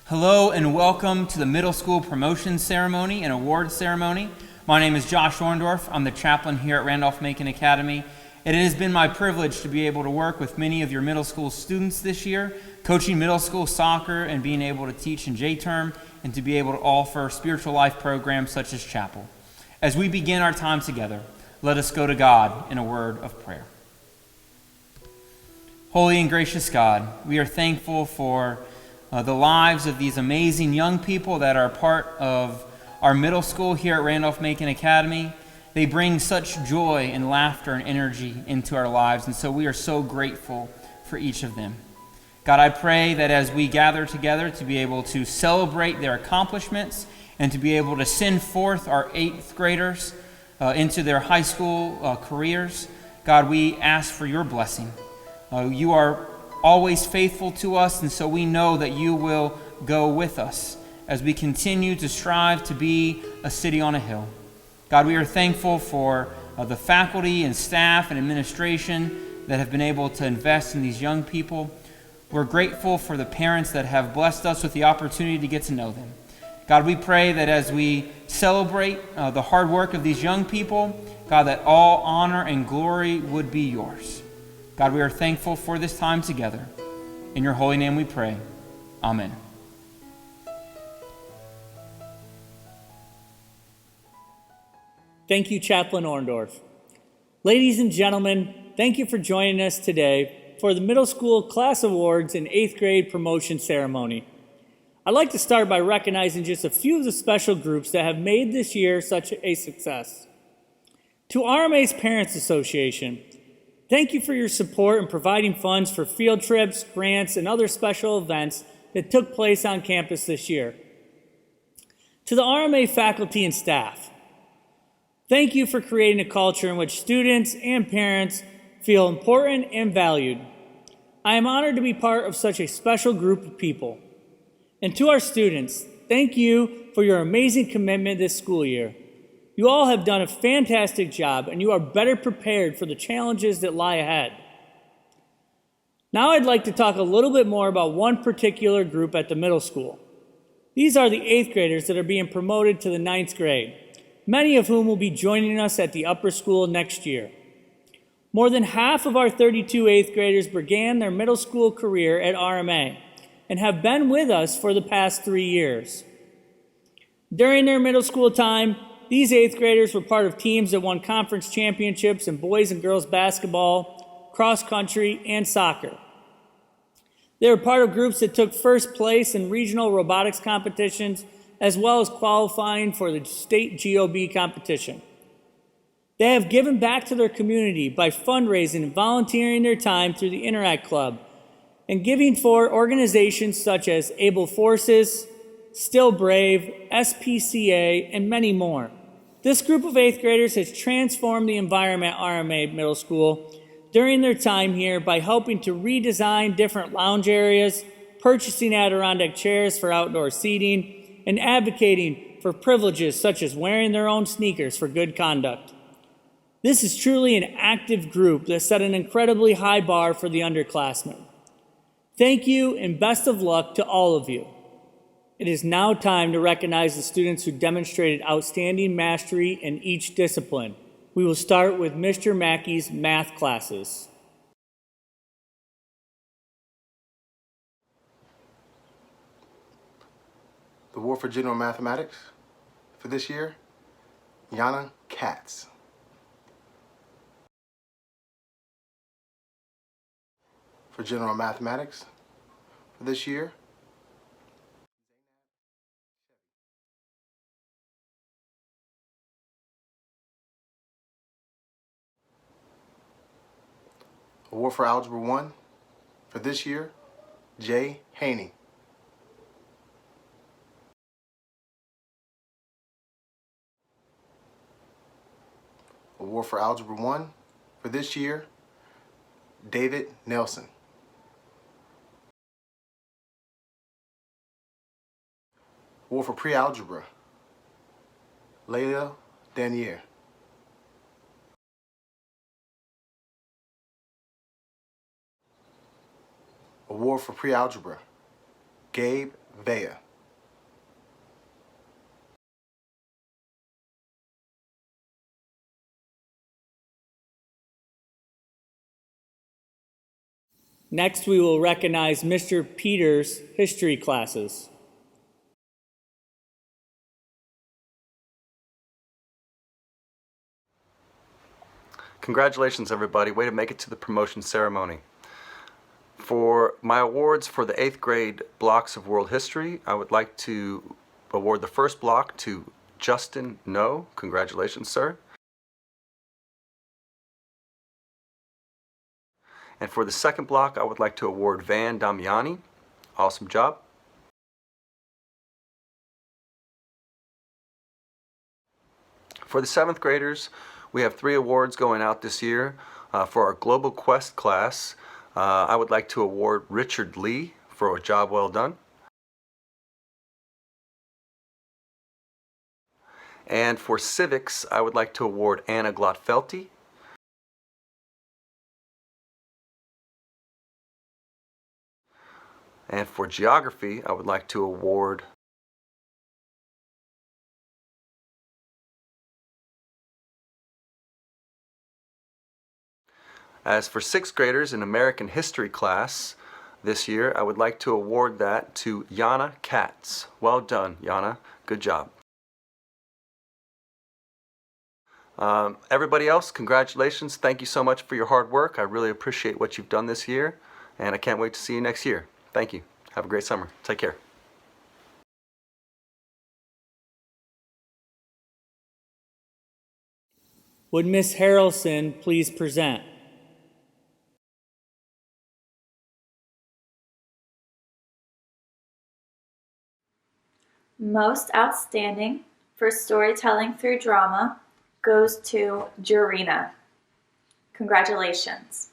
Hello and welcome to the middle school promotion ceremony and award ceremony. My name is Josh Orndorff. I'm the chaplain here at Randolph-Macon Academy. And it has been my privilege to be able to work with many of your middle school students this year, coaching middle school soccer and being able to teach in J-term and to be able to offer spiritual life programs such as chapel. As we begin our time together, let us go to God in a word of prayer. Holy and gracious God, we are thankful for the lives of these amazing young people that are part of our middle school here at Randolph-Macon Academy. They bring such joy and laughter and energy into our lives, and so we are so grateful for each of them. God, I pray that as we gather together to be able to celebrate their accomplishments and to be able to send forth our 8th graders into their high school careers, God, we ask for your blessing. You are always faithful to us, and so we know that you will go with us as we continue to strive to be a city on a hill. God, we are thankful for the faculty and staff and administration that have been able to invest in these young people. We're grateful for the parents that have blessed us with the opportunity to get to know them. God, we pray that as we celebrate the hard work of these young people, God, that all honor and glory would be yours. God, we are thankful for this time together. In your holy name we pray. Amen. Thank you, Chaplain Orndorff. Ladies and gentlemen, thank you for joining us today for the Middle School Class Awards and 8th grade promotion ceremony. I'd like to start by recognizing just a few of the special groups that have made this year such a success. To RMA's Parents Association, thank you for your support in providing funds for field trips, grants, and other special events that took place on campus this year. To the RMA faculty and staff, thank you for creating a culture in which students and parents feel important and valued. I am honored to be part of such a special group of people. And to our students, thank you for your amazing commitment this school year. You all have done a fantastic job, and you are better prepared for the challenges that lie ahead. Now I'd like to talk a little bit more about one particular group at the middle school. These are the 8th graders that are being promoted to the 9th grade, many of whom will be joining us at the upper school next year. More than half of our 32 8th graders began their middle school career at RMA and have been with us for the past 3 years. During their middle school time, these 8th graders were part of teams that won conference championships in boys and girls basketball, cross country, and soccer. They were part of groups that took first place in regional robotics competitions, as well as qualifying for the state GOB competition. They have given back to their community by fundraising and volunteering their time through the Interact Club and giving for organizations such as Able Forces, Still Brave, SPCA, and many more. This group of 8th graders has transformed the environment at RMA Middle School during their time here by helping to redesign different lounge areas, purchasing Adirondack chairs for outdoor seating, and advocating for privileges such as wearing their own sneakers for good conduct. This is truly an active group that set an incredibly high bar for the underclassmen. Thank you and best of luck to all of you. It is now time to recognize the students who demonstrated outstanding mastery in each discipline. We will start with Mr. Mackey's math classes. The award for general mathematics for this year, Yana Katz. For general mathematics for this year, award for Algebra 1 for this year, Jay Haney. Award for Algebra 1 for this year, David Nelson. Award for Pre-Algebra, Layla Danier. Award for Pre-Algebra, Gabe Bea. Next, we will recognize Mr. Peters' history classes. Congratulations, everybody. Way to make it to the promotion ceremony. For my awards for the 8th grade blocks of world history, I would like to award the first block to Justin No. Congratulations, sir. And for the second block, I would like to award Van Damiani. Awesome job. For the 7th graders, we have 3 awards going out this year. For our Global Quest class, I would like to award Richard Lee for a job well done. And for civics, I would like to award Anna Glotfelty. And for geography, I would like to award As for 6th graders in American history class this year, I would like to award that to Yana Katz. Well done, Yana. Good job. Everybody else, congratulations. Thank you so much for your hard work. I really appreciate what you've done this year, and I can't wait to see you next year. Thank you. Have a great summer. Take care. Would Miss Harrelson please present? Most outstanding for storytelling through drama goes to Jurina. Congratulations.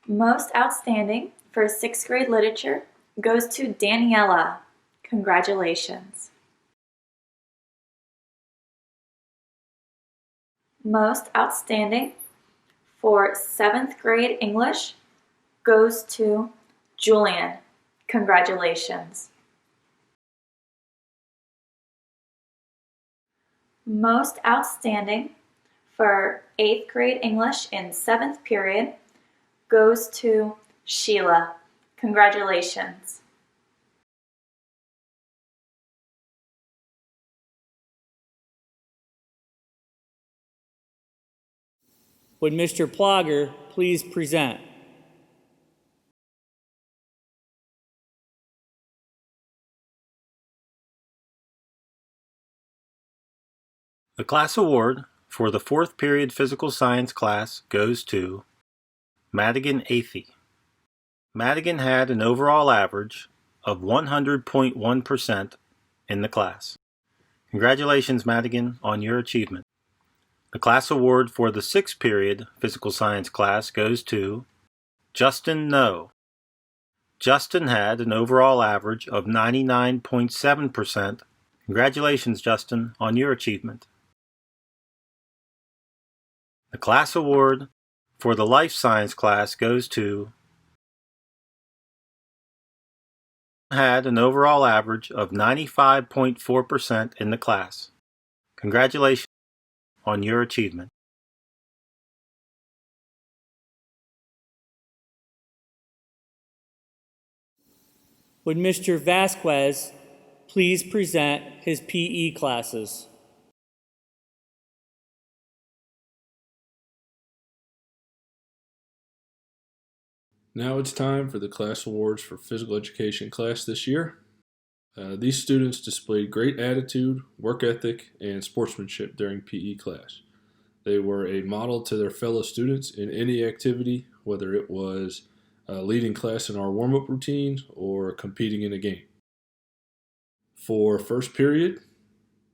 Most outstanding for 6th grade literature goes to Daniela. Congratulations. Most outstanding for 7th grade English goes to Julian. Congratulations. Most outstanding for 8th grade English in 7th period goes to Sheila. Congratulations. Would Mr. Plogger please present? The class award for the 4th period physical science class goes to Madigan Athey. Madigan had an overall average of 100.1% in the class. Congratulations, Madigan, on your achievement. The class award for the 6th period physical science class goes to Justin No. Justin had an overall average of 99.7%. Congratulations, Justin, on your achievement. The class award for the life science class goes to had an overall average of 95.4% in the class. Congratulations on your achievement. Would Mr. Vasquez please present his PE classes? Now it's time for the class awards for physical education class this year. These students displayed great attitude, work ethic, and sportsmanship during PE class. They were a model to their fellow students in any activity, whether it was leading class in our warm-up routine or competing in a game. For first period,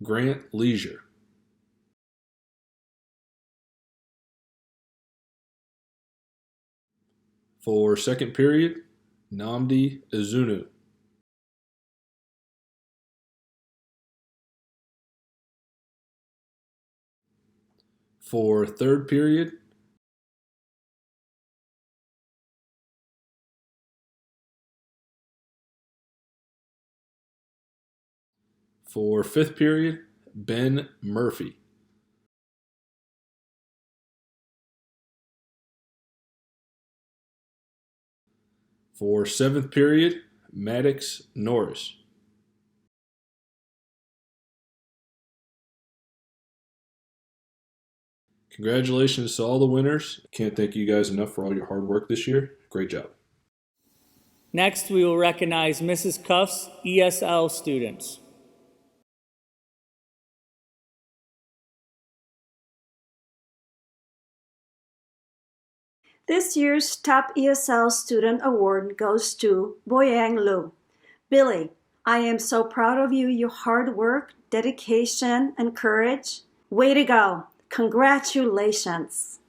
Grant Leisure. For second period, Namdi Izunu. For third period, For 5th period, Ben Murphy. For 7th period, Maddox Norris. Congratulations to all the winners. Can't thank you guys enough for all your hard work this year. Great job. Next, we will recognize Mrs. Cuff's ESL students. This year's Top ESL Student Award goes to Boyang Lu. Billy, I am so proud of you, your hard work, dedication, and courage. Way to go. Congratulations.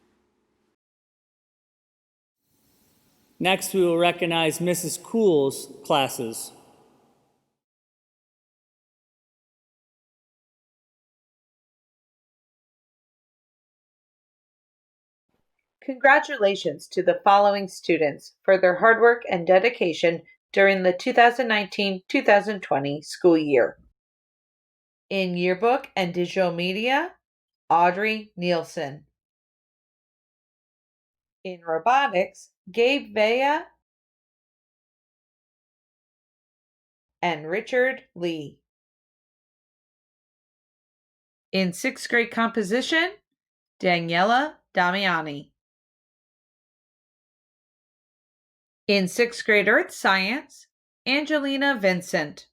Next, we will recognize Mrs. Cool's classes. Congratulations to the following students for their hard work and dedication during the 2019-2020 school year. In Yearbook and Digital Media, Audrey Nielsen. In Robotics, Gabe Vea and Richard Lee. In 6th grade Composition, Daniela Damiani. In 6th grade Earth Science, Angelina Vincent.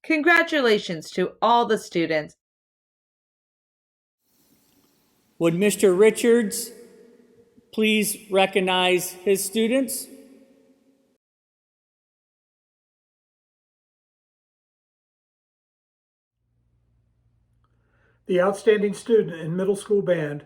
Congratulations to all the students. Would Mr. Richards please recognize his students? The outstanding student in middle school band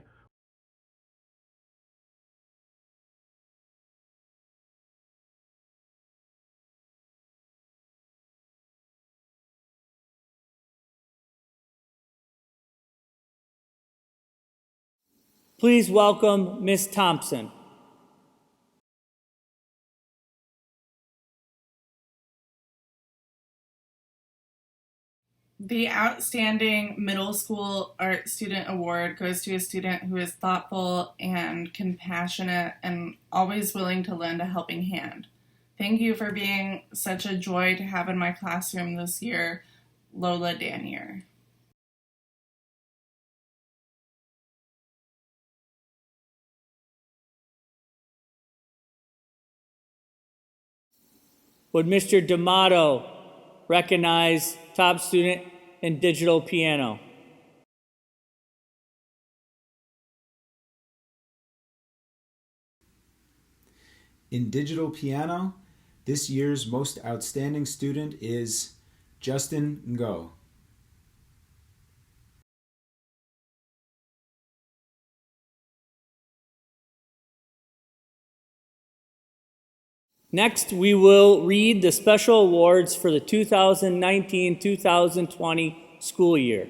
Please welcome Ms. Thompson. The Outstanding Middle School Art Student Award goes to a student who is thoughtful and compassionate and always willing to lend a helping hand. Thank you for being such a joy to have in my classroom this year, Lola Danier. Would Mr. D'Amato recognize top student in digital piano? In digital piano, this year's most outstanding student is Justin Ngo. Next, we will read the special awards for the 2019-2020 school year.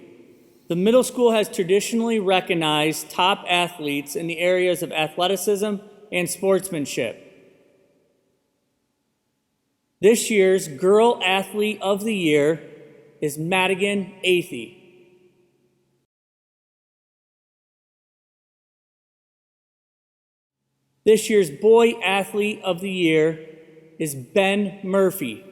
The middle school has traditionally recognized top athletes in the areas of athleticism and sportsmanship. This year's Girl Athlete of the Year is Madigan Athey. This year's Boy Athlete of the Year is Ben Murphy.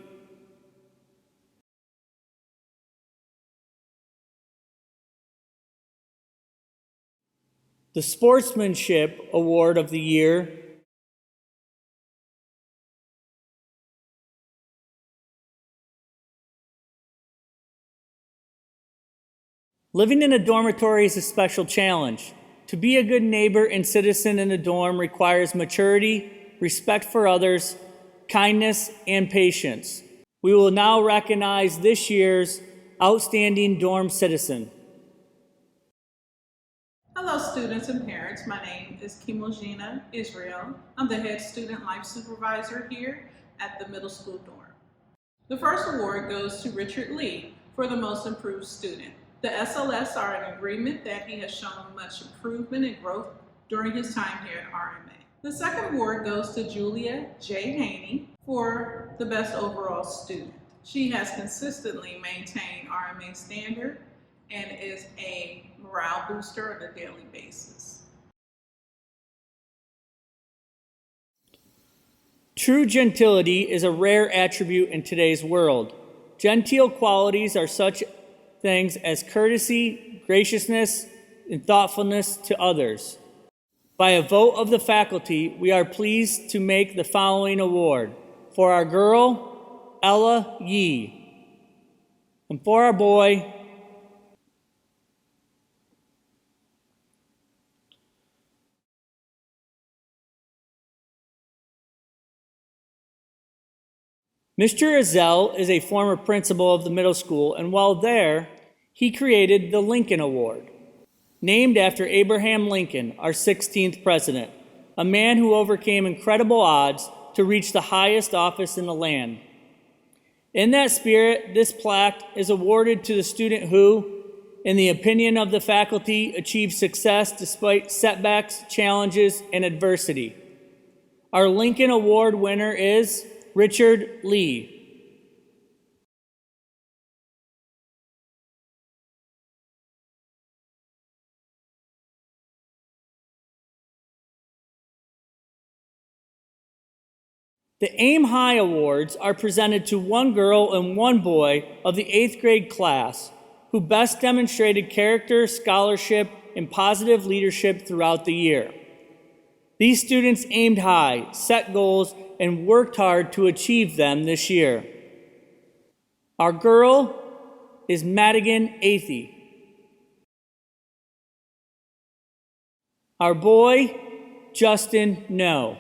The Sportsmanship Award of the Year Living in a dormitory is a special challenge. To be a good neighbor and citizen in a dorm requires maturity, respect for others, kindness, and patience. We will now recognize this year's Outstanding Dorm Citizen. Hello students and parents, my name is Kimojina Israel. I'm the head student life supervisor here at the middle school dorm. The first award goes to Richard Lee for the most improved student. The SLS are in agreement that he has shown much improvement and growth during his time here at RMA. The second award goes to Julia J. Haney for the best overall student. She has consistently maintained RMA standard and is a morale booster on a daily basis. True gentility is a rare attribute in today's world. Genteel qualities are such things as courtesy, graciousness, and thoughtfulness to others. By a vote of the faculty, we are pleased to make the following award. For our girl, Ella Yee. And for our boy, Mr. Azell is a former principal of the middle school, and while there, he created the Lincoln Award, named after Abraham Lincoln, our 16th president, a man who overcame incredible odds to reach the highest office in the land. In that spirit, this plaque is awarded to the student who, in the opinion of the faculty, achieved success despite setbacks, challenges, and adversity. Our Lincoln Award winner is Richard Lee. The Aim High Awards are presented to one girl and one boy of the 8th grade class who best demonstrated character, scholarship, and positive leadership throughout the year. These students aimed high, set goals, and worked hard to achieve them this year. Our girl is Madigan Athey. Our boy, Justin No.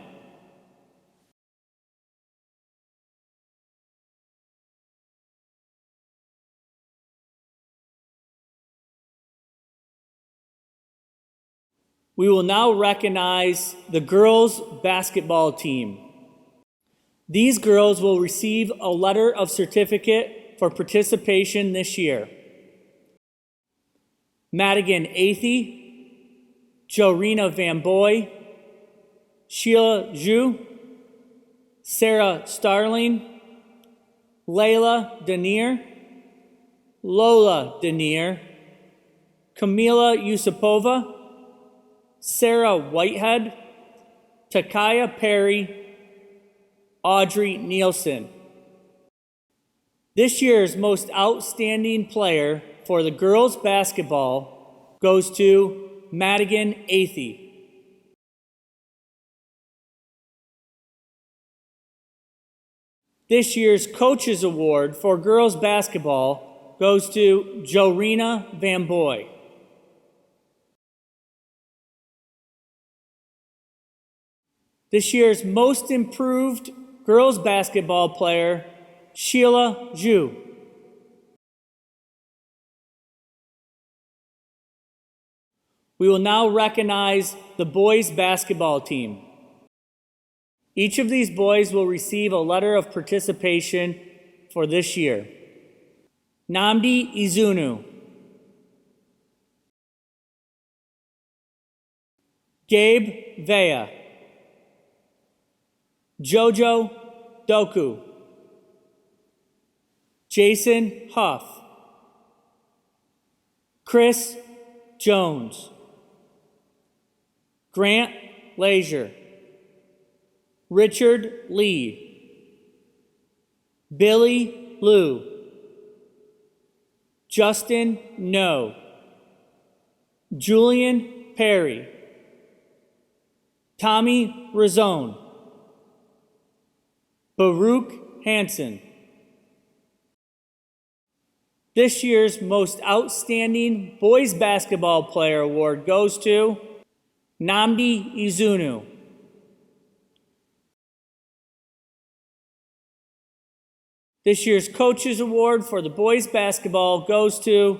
We will now recognize the girls' basketball team. These girls will receive a letter of certificate for participation this year. Madigan Athey, Jorina Van Boy, Sheila Zhu, Sarah Starling, Layla Denier, Lola Denier, Camila Yusupova, Sarah Whitehead, Takaya Perry, Audrey Nielsen. This year's most outstanding player for the girls' basketball goes to Madigan Athey. This year's Coaches Award for girls' basketball goes to Jorina Van Boy. This year's Most Improved Girls Basketball Player, Sheila Zhu. We will now recognize the boys' basketball team. Each of these boys will receive a letter of participation for this year. Namdi Izunu. Gabe Vea. Jojo Doku, Jason Huff, Chris Jones, Grant Leisure, Richard Lee, Billy Liu, Justin No, Julian Perry, Tommy Rizzone, Baruch Hansen. This year's Most Outstanding Boys Basketball Player Award goes to Namdi Izunu. This year's Coaches Award for the boys basketball goes to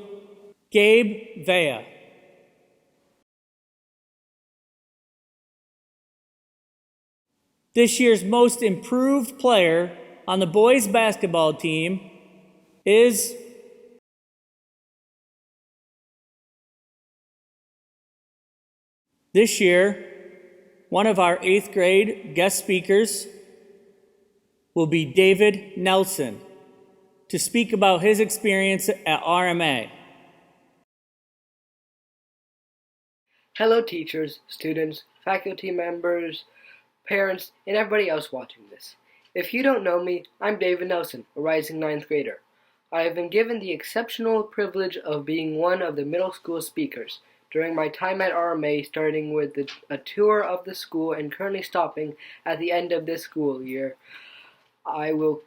Gabe Vea. This year's Most Improved Player on the boys basketball team is this year, one of our 8th grade guest speakers will be David Nelson. to speak about his experience at RMA. Hello teachers, students, faculty members, parents, and everybody else watching this. If you don't know me, I'm David Nelson, a rising 9th grader. I have been given the exceptional privilege of being one of the middle school speakers during my time at RMA, starting with a tour of the school and currently stopping at the end of this school year. I will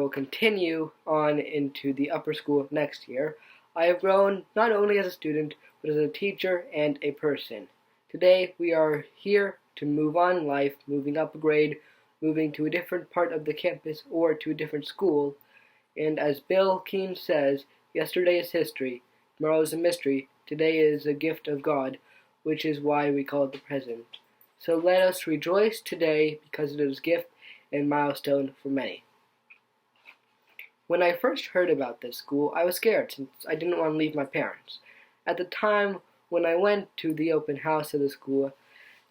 continue on into the upper school next year. I have grown not only as a student, but as a teacher and a person. Today, we are here to move on in life, moving up a grade, moving to a different part of the campus or to a different school. And as Bill Keane says, yesterday is history, tomorrow is a mystery, today is a gift of God, which is why we call it the present. So let us rejoice today because it is a gift and milestone for many. When I first heard about this school, I was scared since I didn't want to leave my parents. At the time when I went to the open house of the school,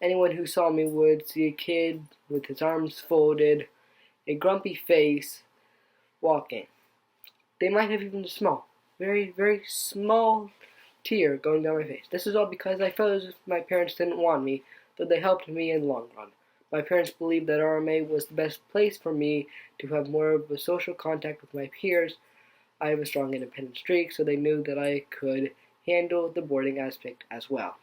anyone who saw me would see a kid with his arms folded, a grumpy face, walking. They might have even a small, very, very small tear going down my face. This is all because I felt as if my parents didn't want me, though they helped me in the long run. My parents believed that RMA was the best place for me to have more of a social contact with my peers. I have a strong independent streak, so they knew that I could handle the boarding aspect as well.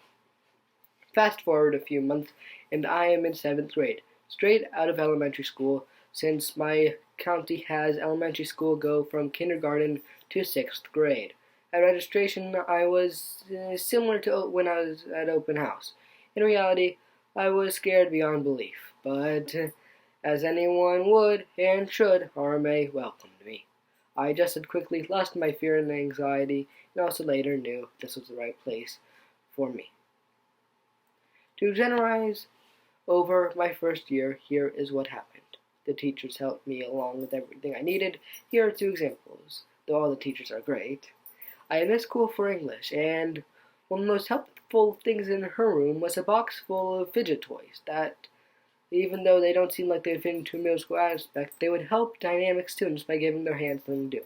Fast forward a few months, and I am in 7th grade, straight out of elementary school, since my county has elementary school go from kindergarten to 6th grade. At registration, I was similar to when I was at open house. In reality, I was scared beyond belief, but as anyone would and should, RMA welcomed me. I adjusted quickly, lost my fear and anxiety, and also later knew this was the right place for me. To generalize over my first year, here is what happened. The teachers helped me along with everything I needed. Here are 2 examples, though all the teachers are great. I had Miss School for English, and one of the most helpful things in her room was a box full of fidget toys that, even though they don't seem like they fit into a middle school aspect, they would help dynamic students by giving their hands something to do.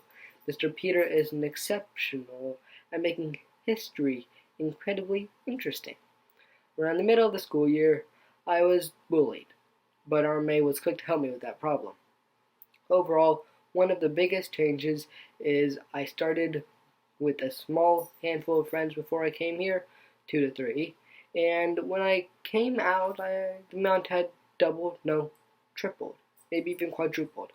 Mr. Peter is an exceptional at making history incredibly interesting. Around the middle of the school year, I was bullied, but RMA was quick to help me with that problem. Overall, one of the biggest changes is I started with a small handful of friends before I came here, 2 to 3, and when I came out, the amount had doubled, no, tripled, maybe even quadrupled.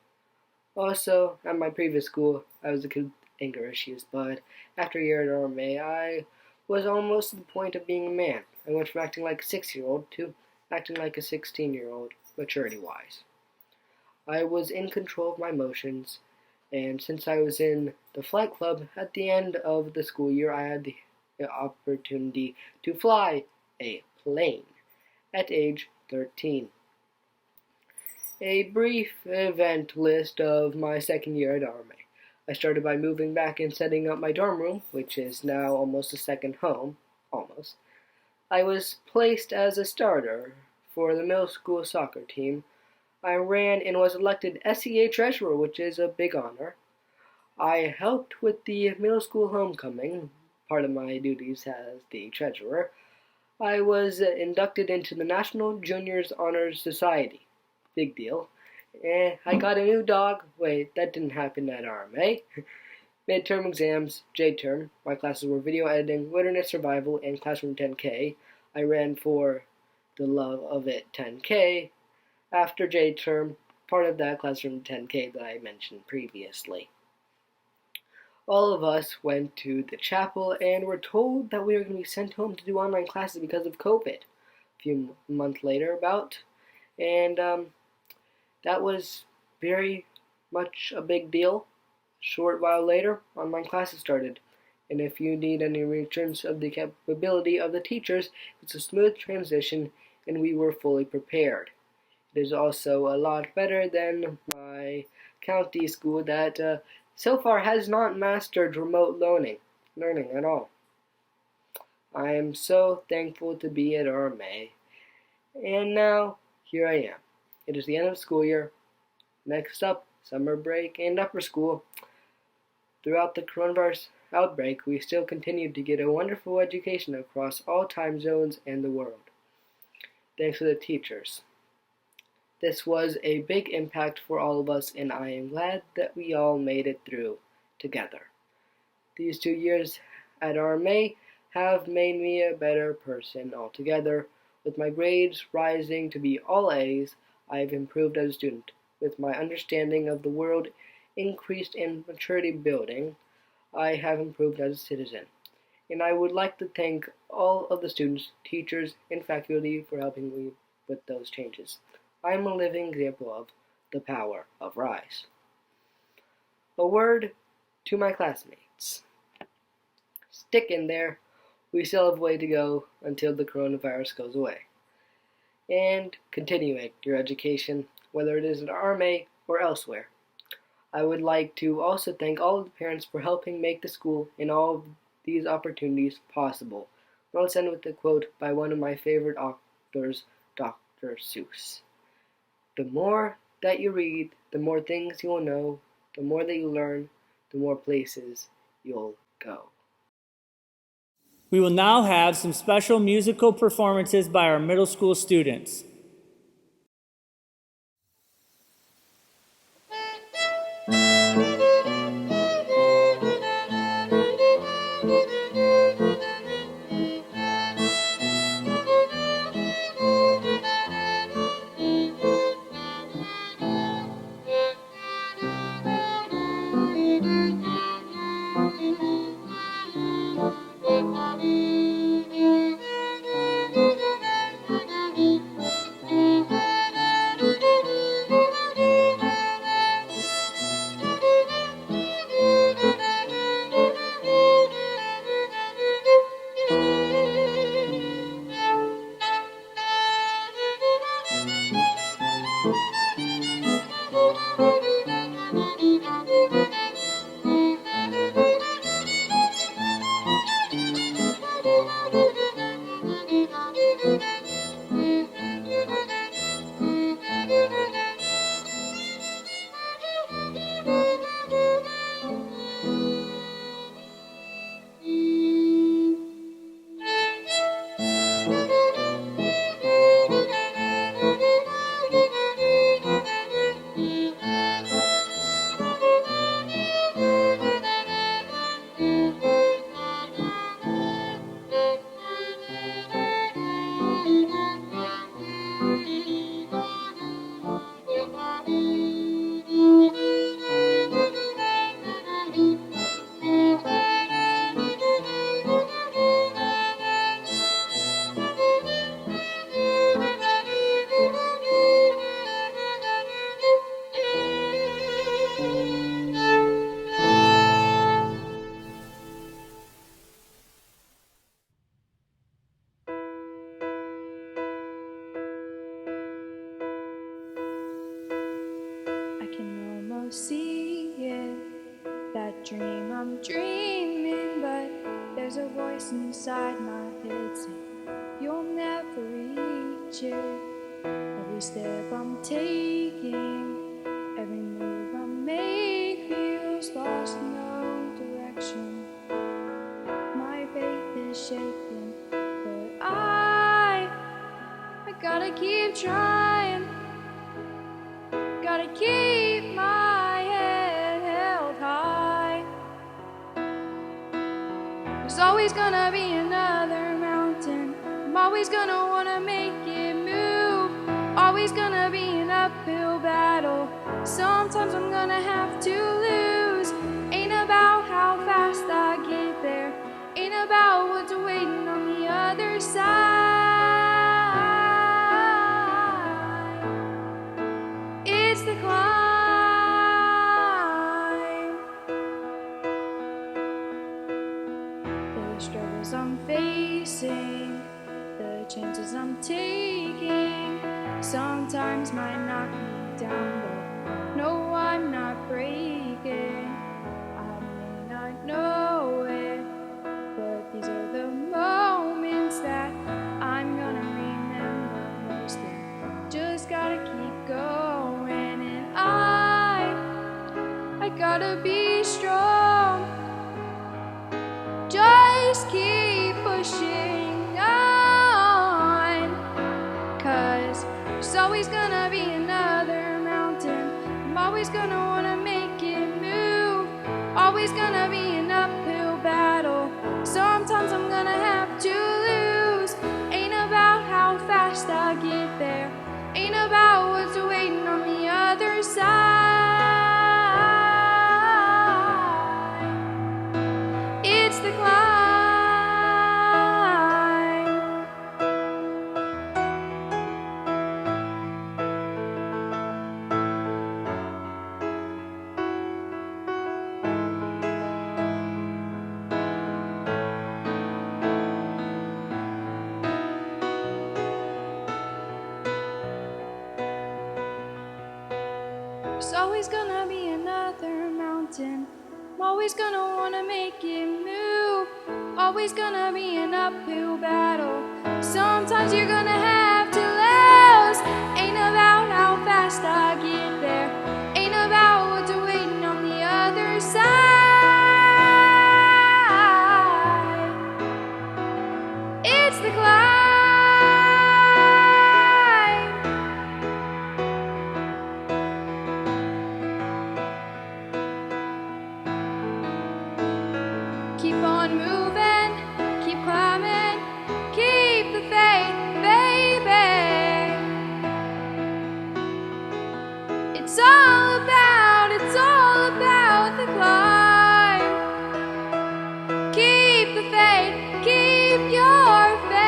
Also, at my previous school, I was a kid with anger issues, but after a year at RMA, I was almost to the point of being a man. I went from acting like a 6-year-old to acting like a 16-year-old, maturity-wise. I was in control of my emotions, and since I was in the flight club, at the end of the school year, I had the opportunity to fly a plane at age 13. A brief event list of my second year at RMA. I started by moving back and setting up my dorm room, which is now almost a second home, almost. I was placed as a starter for the middle school soccer team. I ran and was elected SEA treasurer, which is a big honor. I helped with the middle school homecoming, part of my duties as the treasurer. I was inducted into the National Juniors Honors Society. Big deal. I got a new dog. Wait, that didn't happen at RMA. Midterm exams, J-term. My classes were video editing, wilderness survival, and classroom 10K. I ran for the love of it 10K. After J-term, part of that classroom 10K that I mentioned previously. All of us went to the chapel and were told that we were going to be sent home to do online classes because of COVID. A few months later, about. And that was very much a big deal. Short while later, online classes started. And if you need any reassurance of the capability of the teachers, it's a smooth transition, and we were fully prepared. It is also a lot better than my county school that so far has not mastered remote learning at all. I am so thankful to be at RMA. And now, here I am. It is the end of the school year. Next up, summer break and upper school. Throughout the coronavirus outbreak, we still continued to get a wonderful education across all time zones and the world. Thanks to the teachers. This was a big impact for all of us, and I am glad that we all made it through together. These 2 years at RMA have made me a better person altogether. With my grades rising to be all A's, I have improved as a student. With my understanding of the world increased and maturity building, I have improved as a citizen. And I would like to thank all of the students, teachers, and faculty for helping me with those changes. I am a living example of the power of rise. A word to my classmates. Stick in there. We still have a way to go until the coronavirus goes away. And continue your education, whether it is at RMA or elsewhere. I would like to also thank all of the parents for helping make the school and all of these opportunities possible. Let's end with a quote by one of my favorite authors, Dr. Seuss. The more that you read, the more things you will know. The more that you learn, the more places you'll go. We will now have some special musical performances by our middle school students. I can almost see it, that dream I'm dreaming, but there's a voice inside my head saying you'll never reach it. Every step I'm taking, every move I make feels lost, no direction. My faith is shaking, but I gotta keep trying. Gotta keep my head held high. There's always gonna be another mountain. I'm always gonna wanna make it move. Always gonna be an uphill battle. Sometimes I'm gonna have to lose. Ain't about how fast I get there. Ain't about what's waiting on the other side. It's the climb. The struggles I'm facing, the chances I'm taking, sometimes might knock me down, but no, I'm not breaking. I may not know it, but these are the moments that I'm gonna remember most. And just gotta keep going, and I gotta be strong. pushing on. 'Cause there's always gonna be another mountain. I'm always gonna wanna make it move. Always gonna be an uphill battle. Sometimes I'm gonna have to lose. Ain't about how fast I get there. Ain't about what's waiting on the other side. It's the climb. There's always gonna be another mountain. I'm always gonna wanna make it move. Always gonna be an uphill battle. Sometimes you're gonna have to lose. Ain't about how fast I get there. Ain't about what's waiting on the other side. It's the climb. Keep on moving, keep climbing, keep the faith, baby. It's all about the climb. Keep the faith, keep your faith.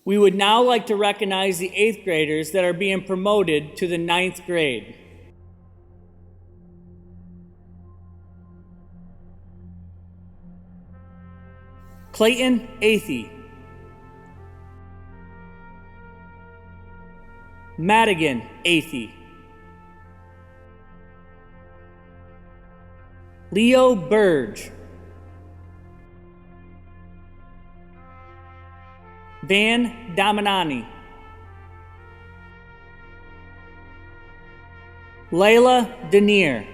We would now like to recognize the 8th graders that are being promoted to the 9th grade. Clayton Athey. Madigan Athey. Leo Burge. Van Damanani. Layla Denier.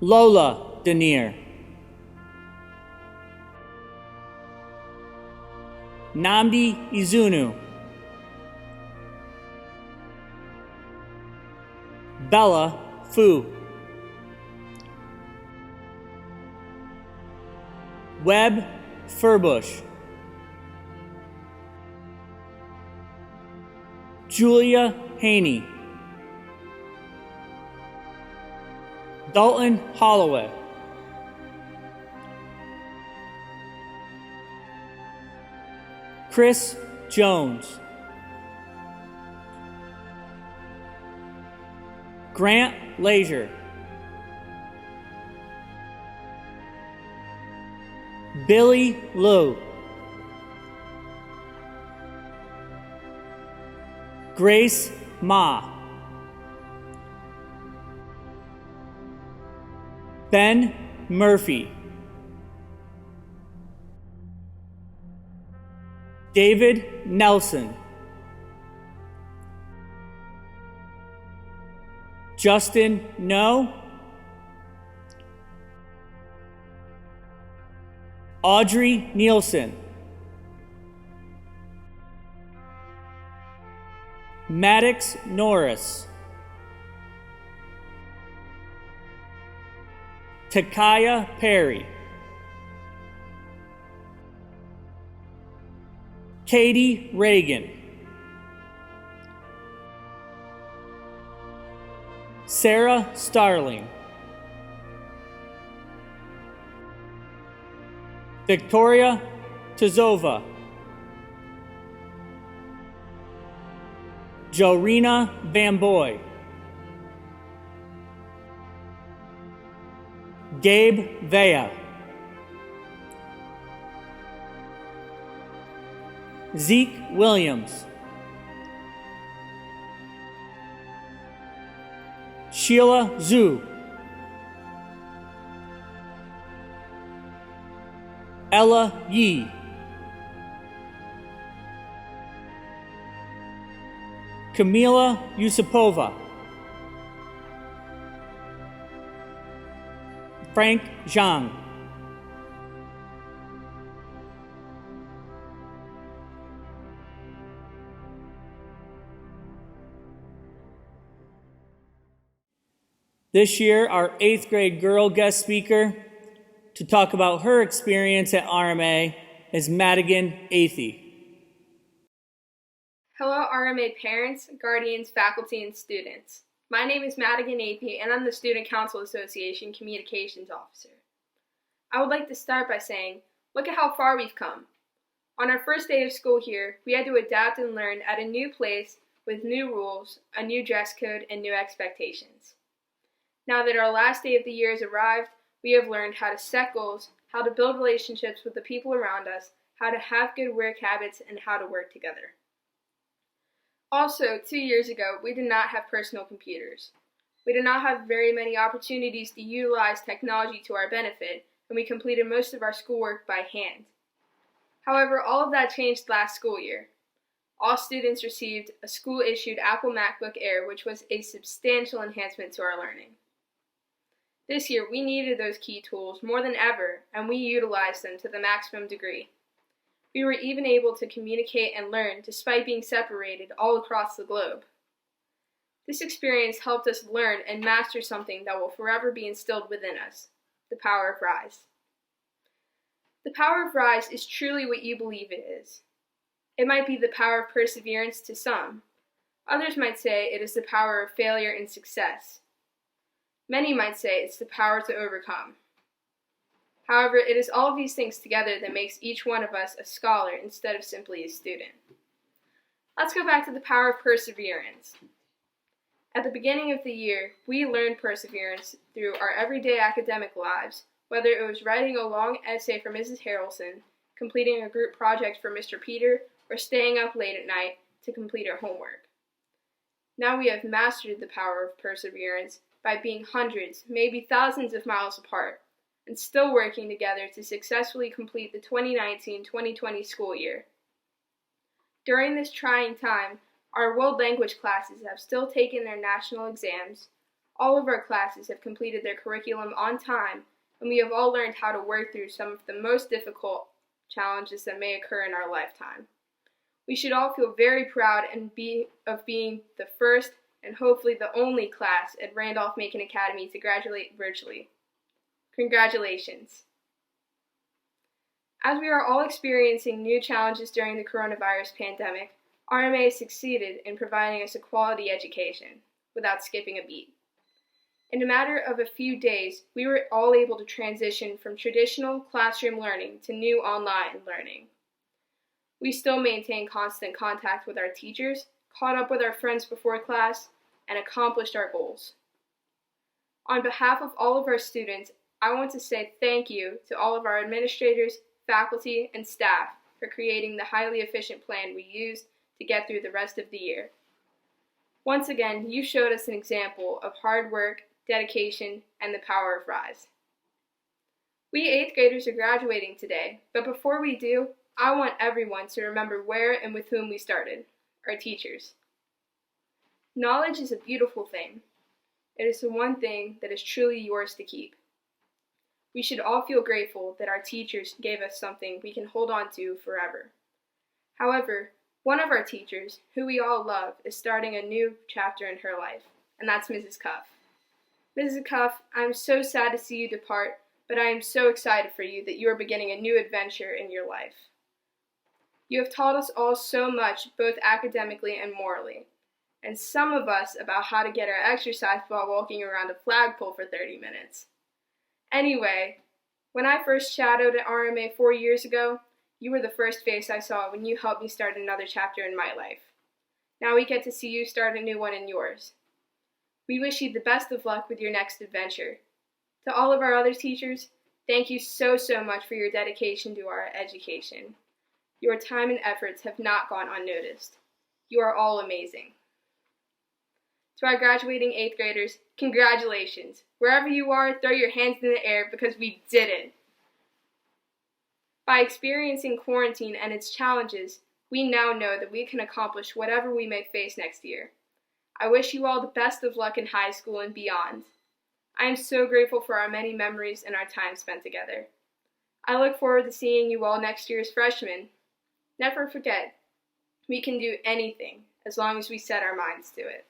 Lola Denier. Namdi Izunu. Bella Fu. Webb Furbush. Julia Haney. Dalton Holloway. Chris Jones. Grant Leisure. Billy Lowe. Grace Ma. Ben Murphy. David Nelson. Justin No. Audrey Nielsen. Maddox Norris. Takaya Perry. Katie Reagan. Sarah Starling. Victoria Tazova. Jorina Van Boy. Gabe Vea. Zeke Williams. Sheila Zhu. Ella Yee. Kamila Yusupova. Frank Zhang. This year, our 8th grade girl guest speaker to talk about her experience at RMA is Madigan Athey. Hello, RMA parents, guardians, faculty, and students. My name is Madigan Athey, and I'm the Student Council Association Communications Officer. I would like to start by saying, look at how far we've come. On our first day of school here, we had to adapt and learn at a new place with new rules, a new dress code, and new expectations. Now that our last day of the year has arrived, we have learned how to set goals, how to build relationships with the people around us, how to have good work habits, and how to work together. Also, 2 years ago, we did not have personal computers. We did not have very many opportunities to utilize technology to our benefit, and we completed most of our schoolwork by hand. However, all of that changed last school year. All students received a school-issued Apple MacBook Air, which was a substantial enhancement to our learning. This year, we needed those key tools more than ever, and we utilized them to the maximum degree. We were even able to communicate and learn despite being separated all across the globe. This experience helped us learn and master something that will forever be instilled within us, the power of rise. The power of rise is truly what you believe it is. It might be the power of perseverance to some. Others might say it is the power of failure and success. Many might say it's the power to overcome. However, it is all of these things together that makes each one of us a scholar instead of simply a student. Let's go back to the power of perseverance. At the beginning of the year, we learned perseverance through our everyday academic lives, whether it was writing a long essay for Mrs. Harrelson, completing a group project for Mr. Peter, or staying up late at night to complete our homework. Now we have mastered the power of perseverance by being hundreds, maybe thousands of miles apart, and still working together to successfully complete the 2019-2020 school year. During this trying time, our world language classes have still taken their national exams, all of our classes have completed their curriculum on time, and we have all learned how to work through some of the most difficult challenges that may occur in our lifetime. We should all feel very proud of being the first and hopefully the only class at Randolph-Macon Academy to graduate virtually. Congratulations. As we are all experiencing new challenges during the coronavirus pandemic, RMA succeeded in providing us a quality education without skipping a beat. In a matter of a few days, we were all able to transition from traditional classroom learning to new online learning. We still maintain constant contact with our teachers, caught up with our friends before class, and accomplished our goals. On behalf of all of our students, I want to say thank you to all of our administrators, faculty, and staff for creating the highly efficient plan we used to get through the rest of the year. Once again, you showed us an example of hard work, dedication, and the power of rise. We 8th graders are graduating today, but before we do, I want everyone to remember where and with whom we started, our teachers. Knowledge is a beautiful thing. It is the one thing that is truly yours to keep. We should all feel grateful that our teachers gave us something we can hold on to forever. However, one of our teachers, who we all love, is starting a new chapter in her life, and that's Mrs. Cuff. Mrs. Cuff, I'm so sad to see you depart, but I am so excited for you that you are beginning a new adventure in your life. You have taught us all so much, both academically and morally, and some of us about how to get our exercise while walking around a flagpole for 30 minutes. Anyway, when I first shadowed at RMA 4 years ago, you were the first face I saw when you helped me start another chapter in my life. Now we get to see you start a new one in yours. We wish you the best of luck with your next adventure. To all of our other teachers, thank you so much for your dedication to our education. Your time and efforts have not gone unnoticed. You are all amazing. To our graduating 8th graders, congratulations. Wherever you are, throw your hands in the air because we did it. By experiencing quarantine and its challenges, we now know that we can accomplish whatever we may face next year. I wish you all the best of luck in high school and beyond. I am so grateful for our many memories and our time spent together. I look forward to seeing you all next year as freshmen. Never forget, we can do anything as long as we set our minds to it.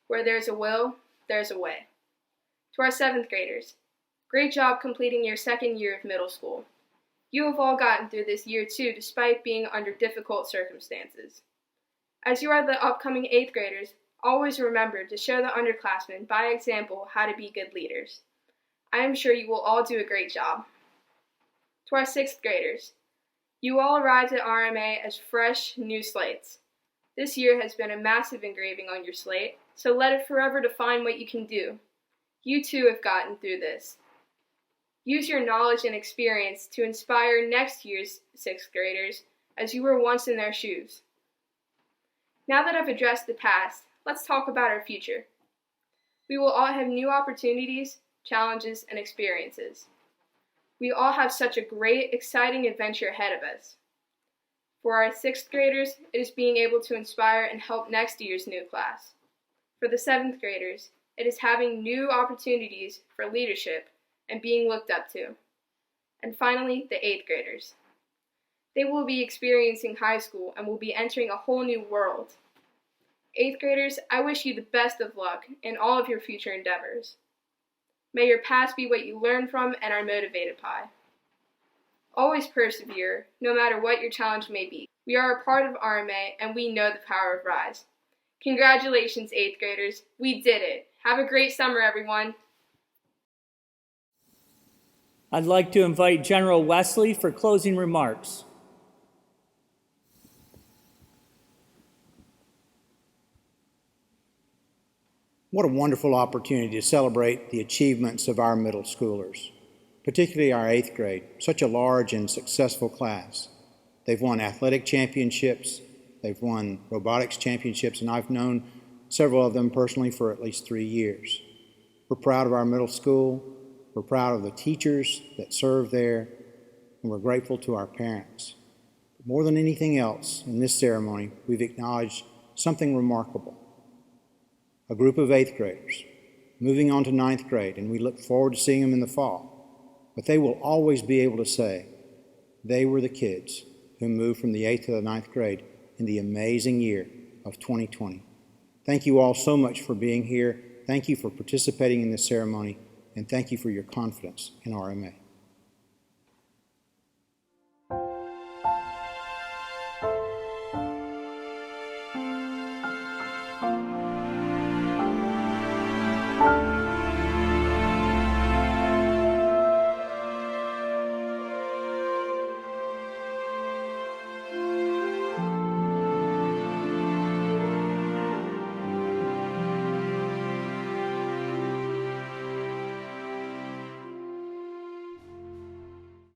Where there's a will, there's a way. To our 7th graders, great job completing your 2nd year of middle school. You have all gotten through this year too, despite being under difficult circumstances. As you are the upcoming 8th graders, always remember to show the underclassmen by example how to be good leaders. I am sure you will all do a great job. To our 6th graders, you all arrived at RMA as fresh, new slates. This year has been a massive engraving on your slate, so let it forever define what you can do. You too have gotten through this. Use your knowledge and experience to inspire next year's 6th graders as you were once in their shoes. Now that I've addressed the past, let's talk about our future. We will all have new opportunities, challenges, and experiences. We all have such a great, exciting adventure ahead of us. For our 6th graders, it is being able to inspire and help next year's new class. For the 7th graders, it is having new opportunities for leadership and being looked up to. And finally, the 8th graders. They will be experiencing high school and will be entering a whole new world. 8th graders, I wish you the best of luck in all of your future endeavors. May your past be what you learn from and are motivated by. Always persevere, no matter what your challenge may be. We are a part of RMA and we know the power of RISE. Congratulations, 8th graders. We did it. Have a great summer, everyone. I'd like to invite General Wesley for closing remarks. What a wonderful opportunity to celebrate the achievements of our middle schoolers, particularly our 8th grade, such a large and successful class. They've won athletic championships, they've won robotics championships, and I've known several of them personally for at least 3 years. We're proud of our middle school. We're proud of the teachers that serve there, and we're grateful to our parents. But more than anything else, in this ceremony, we've acknowledged something remarkable. A group of 8th graders moving on to 9th grade, and we look forward to seeing them in the fall. But they will always be able to say they were the kids who moved from the 8th to the 9th grade in the amazing year of 2020. Thank you all so much for being here. Thank you for participating in this ceremony. And thank you for your confidence in RMA.